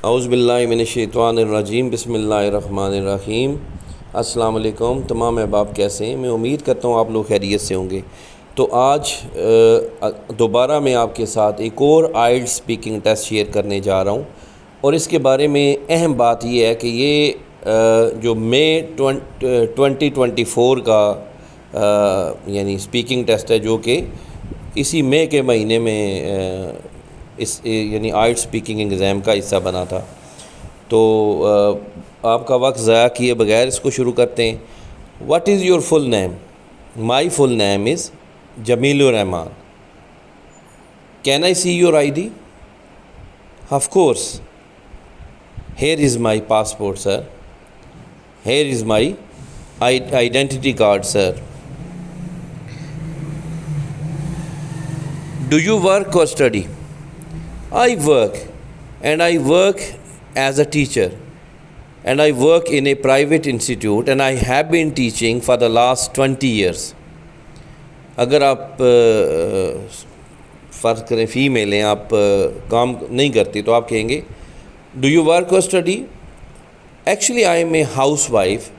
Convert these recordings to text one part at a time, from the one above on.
औज़ुबिल्लाहि मिनश्शैतानिर्रजीम बिस्मिल्लाहिर्रहमानिर्रहीम। अस्सलाम वालेकुम। तमाम अहबाब कैसे हैं? मैं उम्मीद करता हूँ आप लोग खैरियत से होंगे। तो आज दोबारा मैं आपके साथ एक और आइल्स स्पीकिंग टेस्ट शेयर करने जा रहा हूँ और इसके बारे में अहम बात यह है कि ये जो मई 2024 का यानी स्पीकिंग टेस्ट है, जो कि इसी मई के महीने में इस यानी आइल्स स्पीकिंग एग्ज़ाम का हिस्सा बना था। तो आपका वक्त ज़ाया किए बगैर इसको शुरू करते हैं। What is your full name? My full name is Jamilur Rahman. Can I see your ID? Of course. Here is my passport sir. Here is my identity card sir. Do you work or study? I work, and I work as a teacher, and I work in a private institute, and I have been teaching for the last 20 years. अगर आप फ़र्ज़ करें female हैं, आप काम नहीं करती, तो आप कहेंगे Do you work or study? Actually, I am a housewife,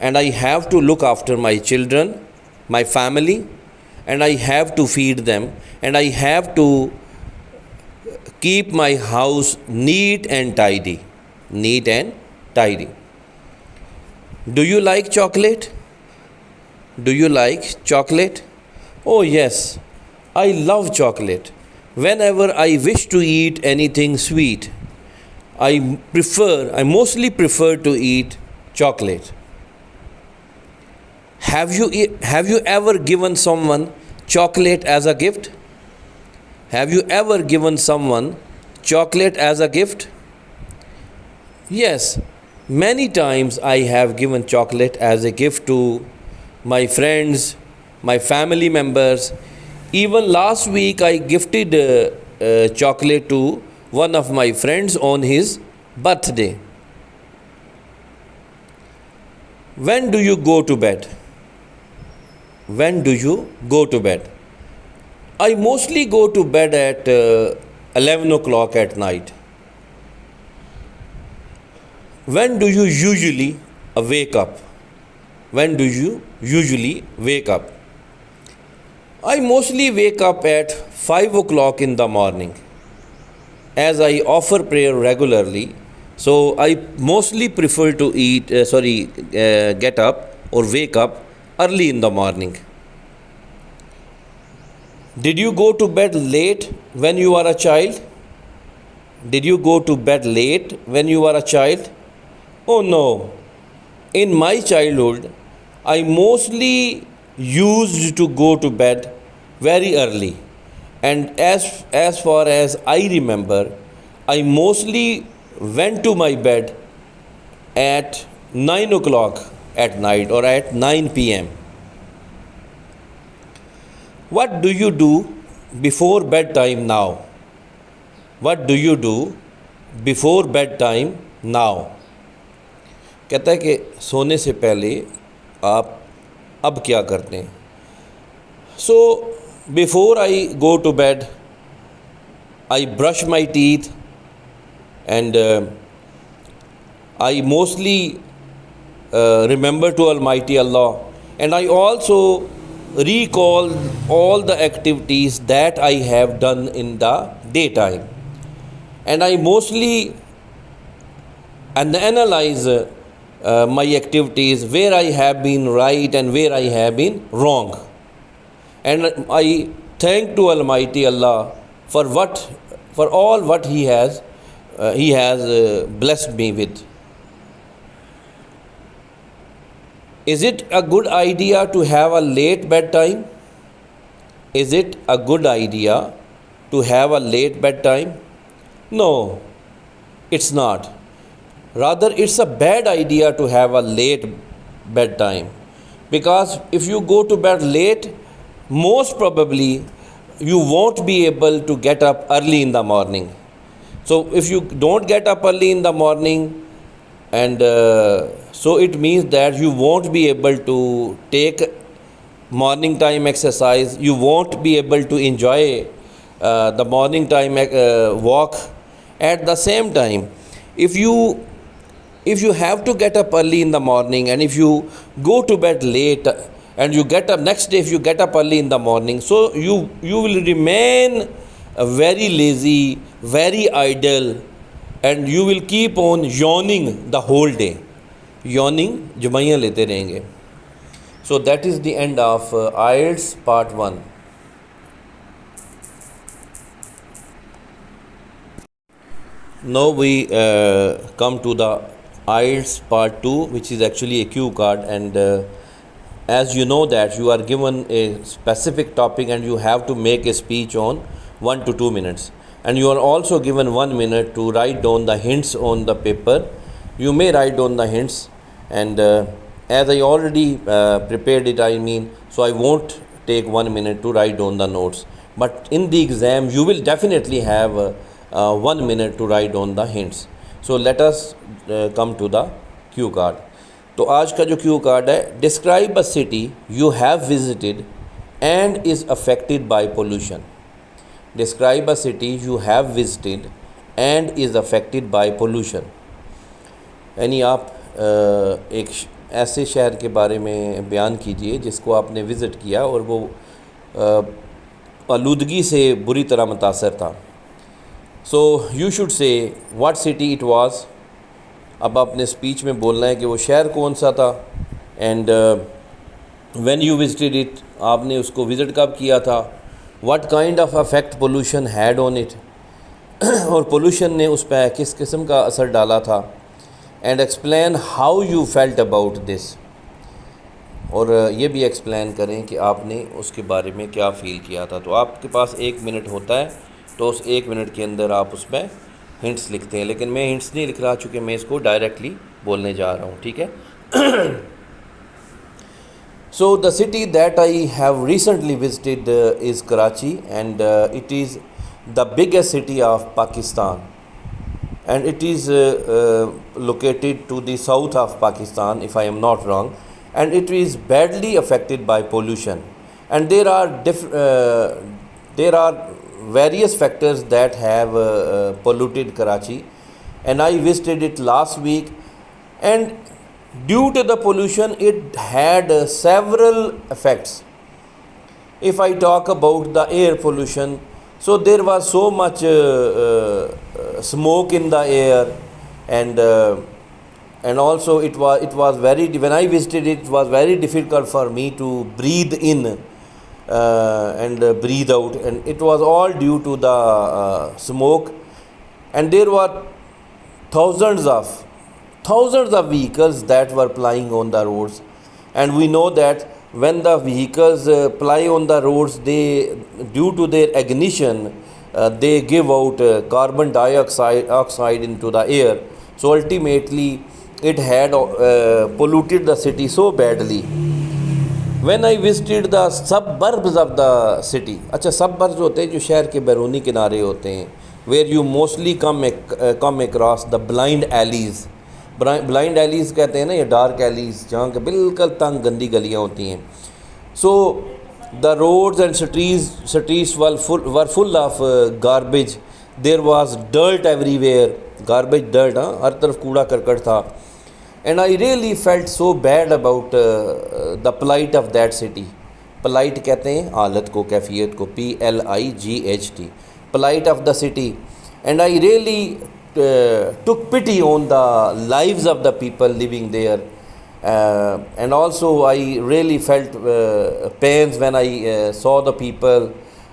and I have to look after my children, my family, and I have to feed them, and I have to keep my house neat and tidy. Neat and tidy. Do you like chocolate? Do you like chocolate? Oh yes, I love chocolate. Whenever I wish to eat anything sweet, I mostly prefer to eat chocolate. Have you ever given someone chocolate as a gift? Have you ever given someone chocolate as a gift? Yes, many times I have given chocolate as a gift to my friends, my family members. Even last week I gifted chocolate to one of my friends on his birthday. When do you go to bed? When do you go to bed? I mostly go to bed at 11 o'clock at night. When do you usually wake up? When do you usually wake up? I mostly wake up at 5 o'clock in the morning, as I offer prayer regularly. So I mostly prefer to get up or wake up early in the morning. Did you go to bed late when you were a child? Did you go to bed late when you were a child? Oh no. In my childhood, I mostly used to go to bed very early. And as far as I remember, I mostly went to my bed at 9 o'clock at night or at 9 p.m. What do you do before bedtime now? What do you do before bedtime now? कहता है कि सोने से पहले आप अब क्या करते हैं? So before I go to bed, I brush my teeth, and I mostly remember to Almighty Allah, and I also recall all the activities that I have done in the daytime, and I mostly analyze my activities, where I have been right and where I have been wrong, and I thank to Almighty Allah for all what He has blessed me with. Is it a good idea to have a late bedtime? Is it a good idea to have a late bedtime? No, it's not. Rather, it's a bad idea to have a late bedtime, because if you go to bed late, most probably you won't be able to get up early in the morning. So if you don't get up early in the morning, and so it means that you won't be able to take morning time exercise, you won't be able to enjoy the morning time walk. At the same time, if you have to get up early in the morning, and if you go to bed late, and you get up next day, if you get up early in the morning, so you will remain very lazy, very idle, and you will keep on yawning the whole day. Yawning जुबाइयाँ लेते रहेंगे. So that is the end of IELTS part 1. Now we come to the IELTS part 2, which is actually a cue card, and as you know that you are given a specific topic and you have to make a speech on 1 to 2 minutes, and you are also given 1 minute to write down the hints on the paper. You may write down the hints, and as I already prepared it, so I won't take 1 minute to write down the notes, but in the exam you will definitely have 1 minute to write down the hints. So let us come to the cue card. तो आज का जो Q card है, describe a city you have visited and is affected by pollution. Describe a city you have visited and is affected by pollution. यानी आप एक ऐसे शहर के बारे में बयान कीजिए जिसको आपने विज़िट किया और वो आलूदगी से बुरी तरह मुतासर था. So you should say what city it was. अब आपने स्पीच में बोलना है कि वो शहर कौन सा था, and when you visited it, आपने उसको विज़िट कब किया था, what kind of affect pollution had on it, और पोल्यूशन ने उस पर किस किस्म का असर डाला था, and explain how you felt about this. और ये भी एक्सप्लेन करें कि आपने उसके बारे में क्या फ़ील किया था. तो आपके पास 1 मिनट होता है, तो उस 1 मिनट के अंदर आप उसमें हिंट्स लिखते हैं, लेकिन मैं हिंट्स नहीं लिख रहा चूँकि मैं इसको डायरेक्टली बोलने जा रहा हूँ. ठीक है. So the city that I have recently visited is Karachi, and it is the biggest city of Pakistan, and it is located to the south of Pakistan, if I am not wrong, and it is badly affected by pollution, and there are various factors that have polluted Karachi, and I visited it last week, and due to the pollution it had several effects. If I talk about the air pollution, so there was so much smoke in the air, and also it was very, when I visited it was very difficult for me to breathe in and breathe out, and it was all due to the smoke. And there were thousands of vehicles that were plying on the roads, and we know that when the vehicles ply on the roads, they, due to their ignition, they give out carbon dioxide into the air. So ultimately it had polluted the city so badly. When I visited the suburbs of the city, अच्छा suburbs होते हैं जो शहर के बैरूनी किनारे होते हैं, where you mostly come across the blind alleys. Blind alleys कहते हैं ना, ये डार्क एलीज़ जहाँ के बिल्कुल तंग गंदी गलियाँ होती हैं. So the roads and streets were full of garbage. There was dirt everywhere. Garbage, dirt, हाँ, हर तरफ कूड़ा करकट था. And I really felt so bad about the plight of that city. Plight कहते हैं हालत को, कैफियत को, PLIGHT, plight of the city. And I really took pity on the lives of the people living there, and also I really felt pains when I saw the people,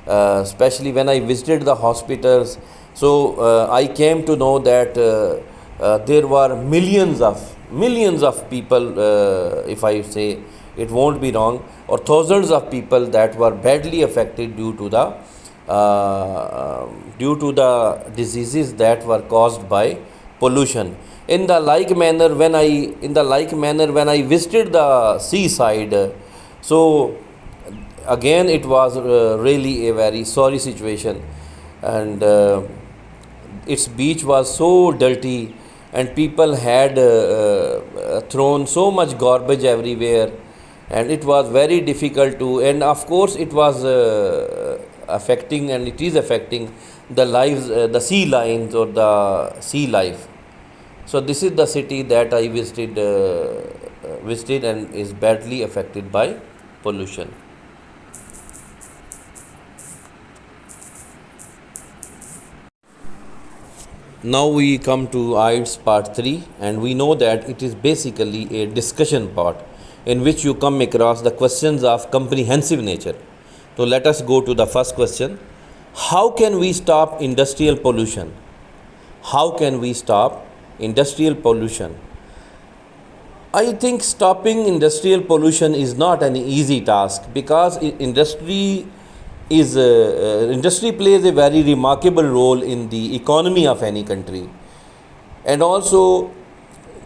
especially when I visited the hospitals. So I came to know that there were millions of people, if I say it won't be wrong, or thousands of people that were badly affected due to the diseases that were caused by pollution. In the like manner when I visited the seaside, so again it was really a very sorry situation, and its beach was so dirty, and people had thrown so much garbage everywhere, and it was very difficult to, and of course it was affecting, and it is affecting the lives, the sea lions or the sea life. So this is the city that I visited and is badly affected by pollution. Now we come to IELTS part 3, and we know that it is basically a discussion part in which you come across the questions of comprehensive nature. So let us go to the first question. How can we stop industrial pollution? How can we stop industrial pollution? I think stopping industrial pollution is not an easy task, because industry plays a very remarkable role in the economy of any country, and also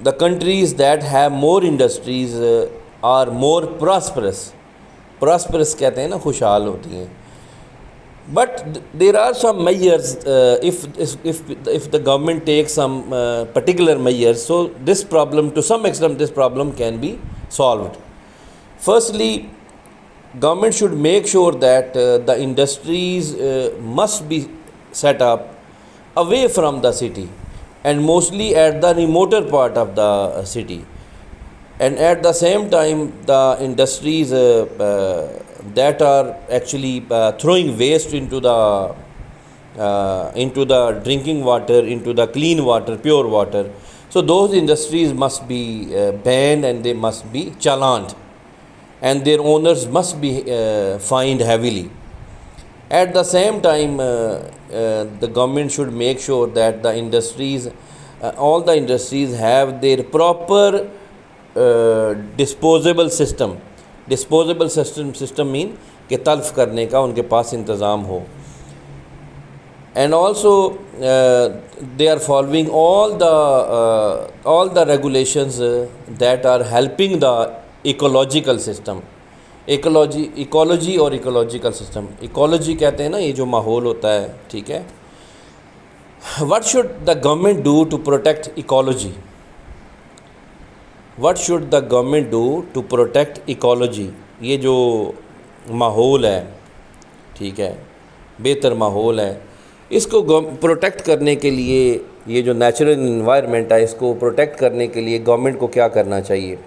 the countries that have more industries are more prosperous. Prosperous कहते हैं ना, खुशहाल होती हैं. But there are some measures, if the government takes some particular measures, so this problem, to some extent, this problem can be solved. Firstly, government should make sure that the industries must be set up away from the city, and mostly at the remoter part of the city. And at the same time, the industries that are actually throwing waste into the drinking water, into the clean water, pure water, so those industries must be banned, and they must be challaned, and their owners must be fined heavily. At the same time, the government should make sure that the industries, all the industries have their proper disposable system mean कि तल्फ करने का उनके पास इंतज़ाम हो. And also they are following all the regulations that are helping the ecological system. Ecology और ecological system. Ecology कहते हैं ना, ये जो माहौल होता है, ठीक है. What should the government do to protect ecology? What should the government do to protect ecology? ये जो माहौल है, ठीक है, बेहतर माहौल है, इसको प्रोटेक्ट करने के लिए, ये जो नेचुरल इन्वायरमेंट है, इसको प्रोटेक्ट करने के लिए गवर्नमेंट को क्या करना चाहिए?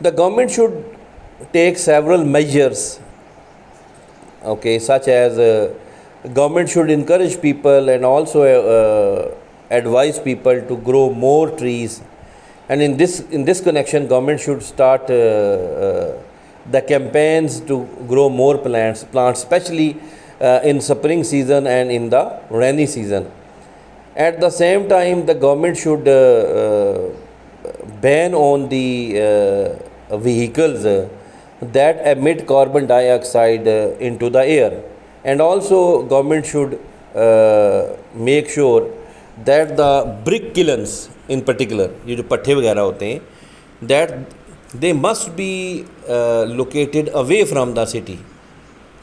The government should take several measures, okay, such as government should encourage people and also advise people to grow more trees. And in this connection, government should start the campaigns to grow more plants, especially in spring season and in the rainy season. At the same time, the government should ban on the vehicles that emit carbon dioxide into the air. And also government should make sure that the brick kilns in particular, ये जो पट्टे वगैरह होते हैं, that they must be located away from the city.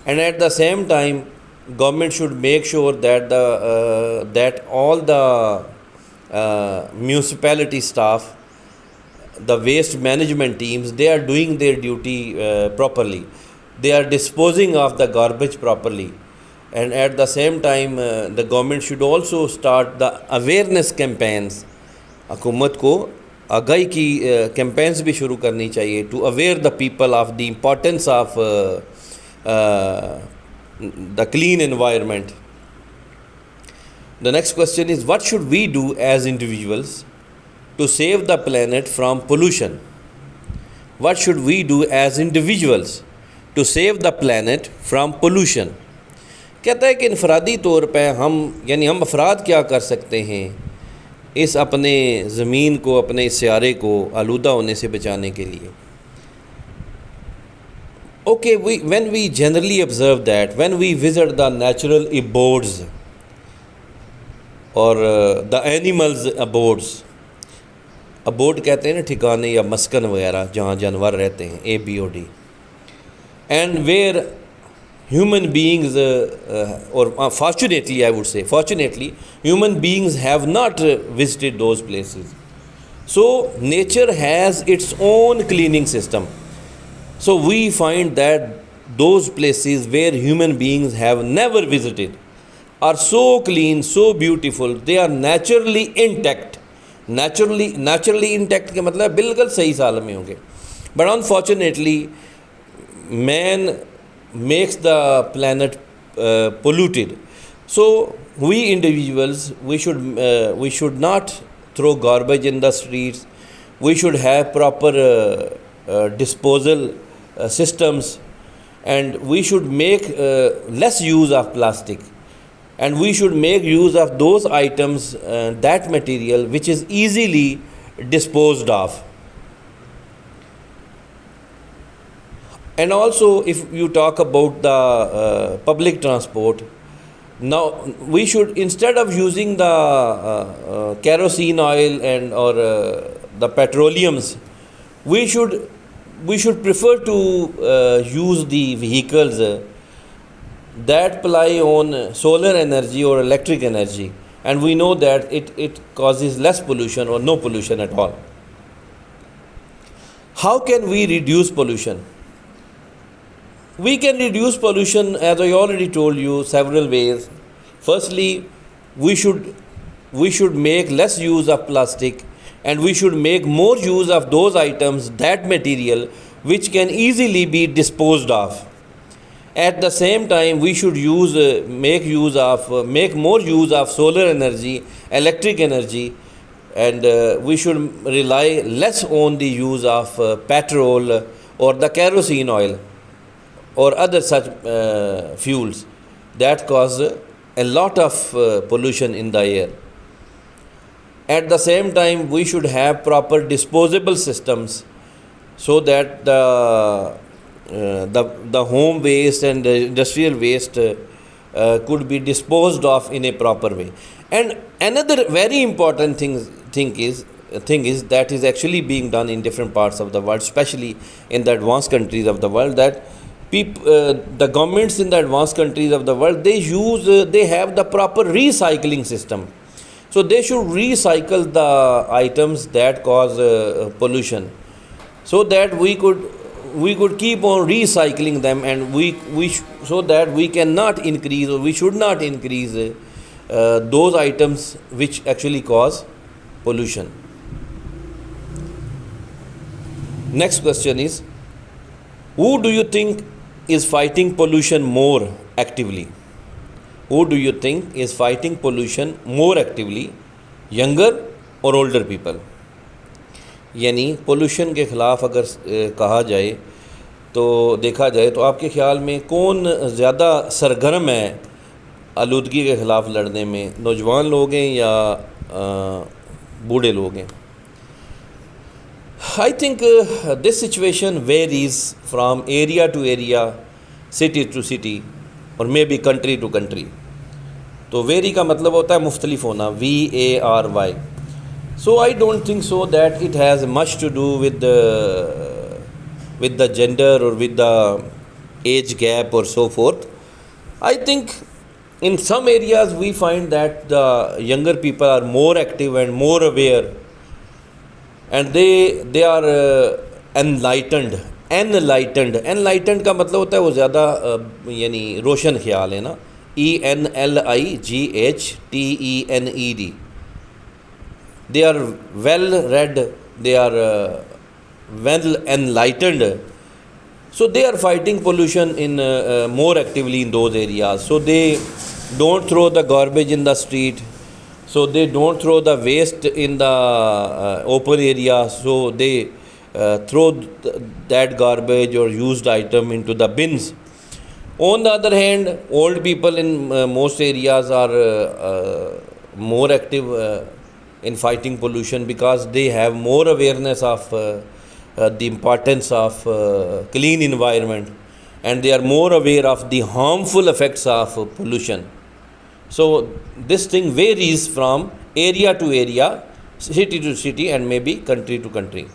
And at the same time, government should make sure that that all the municipality staff, the waste management teams, they are doing their duty properly. They are disposing of the garbage properly. And at the same time, the government should also start the awareness campaigns. हुकूमत को आगाही की campaigns भी शुरू करनी चाहिए, to aware the people of the importance of the clean environment. The next question is, what should we do as individuals to save the planet from pollution? What should we do as individuals to save the planet from pollution? कहता है कि इनफरादी तौर पे हम अफराद क्या कर सकते हैं इस अपने ज़मीन को, अपने सियारे को आलूदा होने से बचाने के लिए. Okay, when we generally observe that when we visit the natural abodes or the animals abodes, abode कहते हैं ना ठिकाने या मस्कन वगैरह जहाँ जानवर रहते हैं, ABOD, and where human beings और fortunately I would say fortunately human beings have not visited those places. So nature has its own cleaning system. So we find that those places where human beings have never visited are so clean, so beautiful, they are naturally intact. Naturally intact के मतलब बिल्कुल सही हाल में होंगे, but unfortunately man makes the planet polluted. So we individuals, we should not throw garbage in the streets. We should have proper disposal systems, and we should make less use of plastic, and we should make use of those items, that material which is easily disposed of. And also, if you talk about the public transport, now we should, instead of using the kerosene oil and or the petroleums, we should prefer to use the vehicles that rely on solar energy or electric energy, and we know that it causes less pollution or no pollution at all. How can we reduce pollution? We can reduce pollution, as I already told you, several ways. Firstly, we should make less use of plastic, and we should make more use of those items, that material which can easily be disposed of. At the same time, we should make more use of solar energy, electric energy, and we should rely less on the use of petrol or the kerosene oil or other such fuels that cause a lot of pollution in the air. At the same time, we should have proper disposable systems, so that the home waste and the industrial waste could be disposed of in a proper way. And another very important thing is that is actually being done in different parts of the world, especially in the advanced countries of the world, that the governments in the advanced countries of the world, they have the proper recycling system. So they should recycle the items that cause pollution, so that we could keep on recycling them, and so that we cannot increase, or we should not increase those items which actually cause pollution. Next question is, who do you think is fighting pollution more actively? Who do you think is fighting pollution more actively, younger or older people? यानी pollution के ख़िलाफ़ अगर कहा जाए तो देखा जाए तो आपके ख़्याल में कौन ज़्यादा सरगर्म है आलूदगी के ख़िलाफ़ लड़ने में, नौजवान लोग हैं या बूढ़े लोग हैं? I think this situation varies from area to area, city to city, और maybe country to country. तो वेरी का मतलब होता है मुख्तलिफ होना, VARY. So I don't think so that it has much to do with the gender और with the age gap और so forth. I think in some areas we find that the younger people are more active and more aware, and they are enlightened का मतलब होता है वो ज़्यादा यानी रोशन ख्याल है ना, ENLIGHTENED. they are well read, they are well enlightened, so they are fighting pollution in more actively in those areas. So they don't throw the garbage in the street, so they don't throw the waste in the open area, so they throw that garbage or used item into the bins. On the other hand, old people in most areas are more active in fighting pollution, because they have more awareness of the importance of clean environment, and they are more aware of the harmful effects of pollution. So this thing varies from area to area, city to city, and maybe country to country.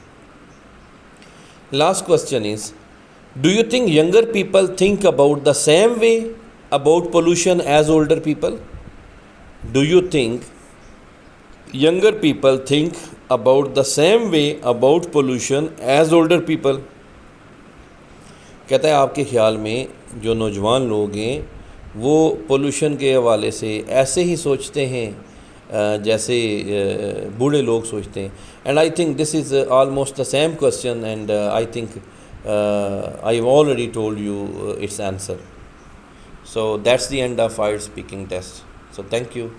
Last question is, do you think younger people think about the same way about pollution as older people? Do you think younger people think about the same way about pollution as older people? कहता है आपके ख्याल में जो नौजवान लोग हैं वो पोल्यूशन के हवाले से ऐसे ही सोचते हैं जैसे बूढ़े लोग सोचते हैं. And I think this is almost the same question, and I think I have already told you its answer. So that's the end of our speaking test. So thank you.